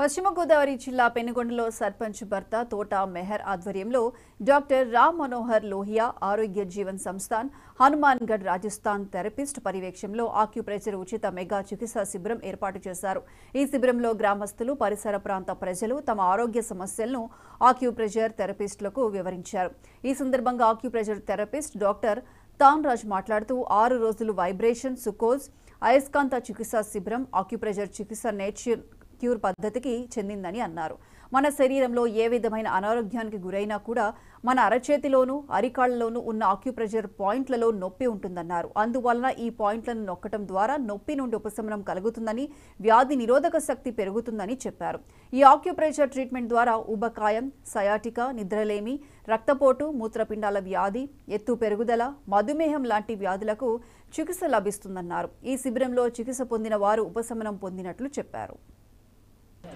పశ్చిమ గోదావరి జిల్లా పెనుగొండలో సర్పంచ్ భర్త తోట మెహర్ ఆధ్వర్యంలో డాక్టర్ రామ్ మనోహర్ లోహియా ఆరోగ్య జీవన్ సంస్థాన్ హనుమాన్గఢ్ రాజస్థాన్ థెరపిస్ట్ పర్యవేక్షణలో ఆక్యుప్రెషర్ ఉచిత మెగా చికిత్సా శిబిరం ఏర్పాటు చేశారు. ఈ శిబిరంలో గ్రామస్తులు, పరిసర ప్రాంత ప్రజలు తమ ఆరోగ్య సమస్యలను ఆక్యుప్రెషర్ థెరపిస్టులకు వివరించారు. ఈ సందర్భంగా ఆక్యుప్రెషర్ థెరపిస్ట్ డాక్టర్ తాన్ రాజ్ మాట్లాడుతూ 6 రోజులు వైబ్రేషన్, సుకోజ్, అయస్కాంత చికిత్సా శిబిరం ఆక్యుప్రెషర్ చికిత్స నేచర్ క్యూర్ పద్ధతికి చెందిందని అన్నారు. మన శరీరంలో ఏ విధమైన అనారోగ్యానికి గురైనా కూడా మన అరచేతిలోనూ అరికాళ్లలోనూ ఉన్న ఆక్యుప్రెషర్ పాయింట్లలో నొప్పి ఉంటుందన్నారు. అందువలన ఈ పాయింట్లను నొక్కడం ద్వారా నొప్పి నుండి ఉపశమనం కలుగుతుందని, వ్యాధి నిరోధక శక్తి పెరుగుతుందని చెప్పారు. ఈ ఆక్యుప్రెషర్ ట్రీట్మెంట్ ద్వారా ఊబకాయం, సయాటికా, నిద్రలేమి, రక్తపోటు, మూత్రపిండాల వ్యాధి, ఎత్తు పెరుగుదల, మధుమేహం లాంటి వ్యాధులకు చికిత్స లభిస్తుందన్నారు. ఈ శిబిరంలో చికిత్స పొందిన వారు ఉపశమనం పొందినట్లు చెప్పారు.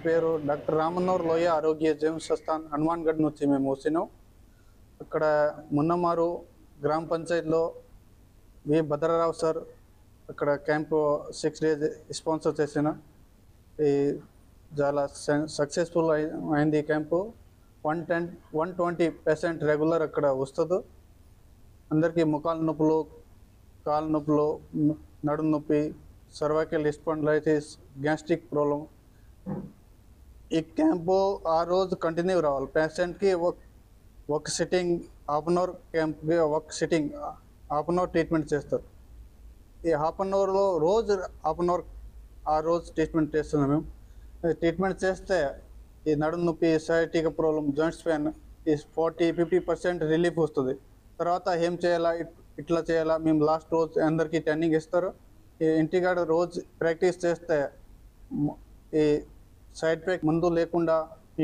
పేరు డాక్టర్ రామ్ మనోహర్ లోహియా ఆరోగ్య జీవన్ సంస్థాన్ హనుమాన్గఢ్ నుంచి మేము వచ్చినాం. ఇక్కడ మున్నమారు గ్రామ పంచాయతీలో వి భద్రరావు సార్ ఇక్కడ క్యాంపు 6 days స్పాన్సర్ చేసిన ఈ చాలా సక్సెస్ఫుల్ అయింది. ఈ క్యాంపు 120% రెగ్యులర్ అక్కడ వస్తుంది. అందరికీ ముఖాల నొప్పులు, కాళ్ళ నొప్పులు, నడుము నొప్పి, సర్వైకల్ స్పాండిలైటిస్, గ్యాస్ట్రిక్ ప్రాబ్లం. ఈ క్యాంపు ఆ రోజు కంటిన్యూ రావాలి. పేషెంట్కి ఒక సిట్టింగ్ హాఫ్ అన్ అవర్ క్యాంప్కి ఒక sitting half an hour treatment చేస్తారు. ఈ హాఫ్ అన్ అవర్లో రోజు హాఫ్ అన్ అవర్ ఆ రోజు ట్రీట్మెంట్ చేస్తున్నాం మేము. ట్రీట్మెంట్ చేస్తే ఈ నడుము నొప్పి, సయాటికా ప్రాబ్లం, జాయింట్స్ పెయిన్ ఈ 40-50% రిలీఫ్ వస్తుంది. తర్వాత ఏం చేయాలా, ఇట్లా చేయాలా, మేము లాస్ట్ రోజు అందరికీ ట్రైనింగ్ ఇస్తారు. ఈ ఇంటికాడ రోజు ప్రాక్టీస్ చేస్తే ఈ సైడ్ ఎఫెక్ట్ ముందు లేకుండా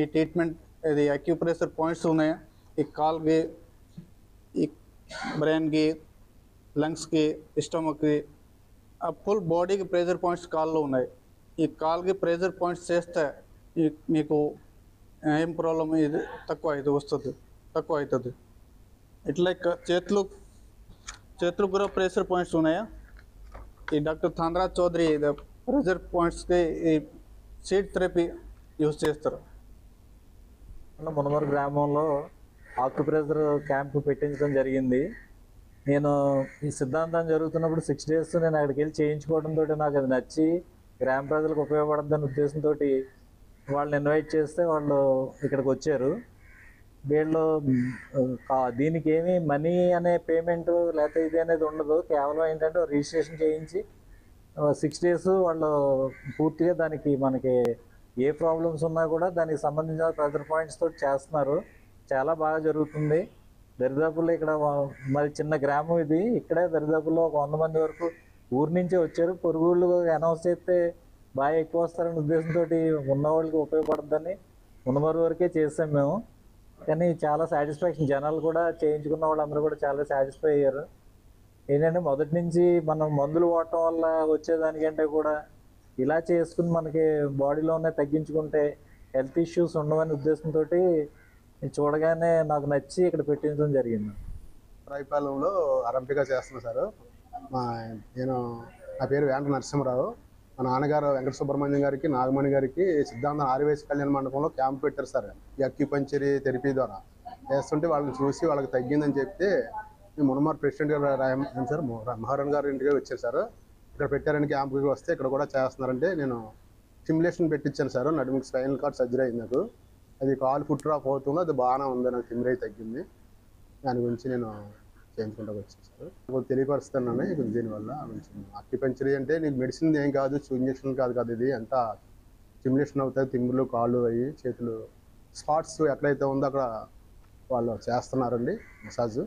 ఈ ట్రీట్మెంట్ ఇది అక్యుప్రెషర్ పాయింట్స్ ఉన్నాయి. ఈ కాల్కి, ఈ బ్రెయిన్కి, లంగ్స్కి, స్టమక్కి, ఫుల్ బాడీకి ప్రెజర్ పాయింట్స్ కాల్లో ఉన్నాయి. ఈ కాల్కి ప్రెజర్ పాయింట్స్ చేస్తే మీకు ఏం ప్రాబ్లం ఇది తక్కువ అవుతుంది. ఇట్లా చేతులు కూడా ప్రెషర్ పాయింట్స్ ఉన్నాయా. ఈ డాక్టర్ తాన్రాజ్ చౌదరి ప్రెజర్ పాయింట్స్కి ఈ సీడ్ థెరపీ యూజ్ చేస్తారు. మునమరు గ్రామంలో ఆక్యుప్రెషర్ క్యాంపు పెట్టించడం జరిగింది. నేను ఈ సిద్ధాంతం జరుగుతున్నప్పుడు 6 days నేను అక్కడికి వెళ్ళి చేయించుకోవడంతో నాకు అది నచ్చి గ్రామ ప్రజలకు ఉపయోగపడద్దనే ఉద్దేశంతో వాళ్ళని ఇన్వైట్ చేస్తే వాళ్ళు ఇక్కడికి వచ్చారు. వీళ్ళు దీనికి ఏమీ మనీ అనే పేమెంట్ లేకపోతే ఇది అనేది ఉండదు. కేవలం ఏంటంటే రిజిస్ట్రేషన్ చేయించి 6 days వాళ్ళు పూర్తిగా దానికి మనకి ఏ ప్రాబ్లమ్స్ ఉన్నా కూడా దానికి సంబంధించిన ప్రెజర్ పాయింట్స్ తోటి చేస్తున్నారు. చాలా బాగా జరుగుతుంది. దరిదాపుల్లో ఇక్కడ మరి చిన్న గ్రామం ఇది. ఇక్కడే దరిదాపుల్లో ఒక 100 మంది వరకు ఊరి నుంచే వచ్చారు. పొరుగుళ్ళు అనౌన్స్ చేస్తే బాగా ఎక్కువ వస్తారనే ఉద్దేశంతో ఉన్న వాళ్ళకి ఉపయోగపడుతుందని మునమరు వరకే చేసాం మేము. కానీ చాలా సాటిస్ఫాక్షన్, జనాలు కూడా చేయించుకున్న వాళ్ళందరూ కూడా చాలా సాటిస్ఫై అయ్యారు. ఏంటంటే మొదటి నుంచి మనం మందులు వాడటం వల్ల వచ్చేదానికంటే కూడా ఇలా చేసుకుని మనకి బాడీలో ఉన్న తగ్గించుకుంటే హెల్త్ ఇష్యూస్ ఉండవనే ఉద్దేశంతో చూడగానే నాకు నచ్చి ఇక్కడ పెట్టించడం జరిగింది. రాయపాలెంలో ఆరంభిగా చేస్తున్నాను సార్. నా పేరు వెంకట నరసింహరావు. మా నాన్నగారు వెంకట సుబ్రహ్మణ్యం గారికి, నాగమణి గారికి సిద్ధాంతం ఆర్యవేశ కళ్యాణ మండపంలో క్యాంప్ పెట్టారు సార్. ఈ అక్యుపంచరీ థెరపీ ద్వారా చేస్తుంటే వాళ్ళని చూసి వాళ్ళకి తగ్గిందని చెప్తే మునమరు ప్రెసిడెంట్ గారు రాయమని సార్ మహారాణ్ గారు ఇంటికి వచ్చారు సార్. ఇక్కడ పెట్టారని క్యాంప్కి వస్తే ఇక్కడ కూడా చేస్తున్నారంటే నేను స్టిమ్యులేషన్ పెట్టించాను సార్. నడుముకి స్పైనల్ కార్డ్ సర్జరీ అయింది నాకు. అది కాలు ఫుట్ డ్రాప్ అవుతుందో అది బాగానే ఉంది, నాకు తిమ్మిరై తగ్గింది. దాని గురించి నేను చేయించుకుంటూ వచ్చాను సార్. నాకు తెలియపరుస్తున్నాను దీనివల్ల. అక్యుపంచరీ అంటే నీకు మెడిసిన్ ఏం కాదు, ఇంజక్షన్ కాదు కదా, ఇది అంతా స్టిమ్యులేషన్ అవుతాయి. తిమ్ములు, కాళ్ళు, అవి చేతులు స్పాట్స్ ఎక్కడైతే ఉందో అక్కడ వాళ్ళు చేస్తున్నారండి మసాజ్.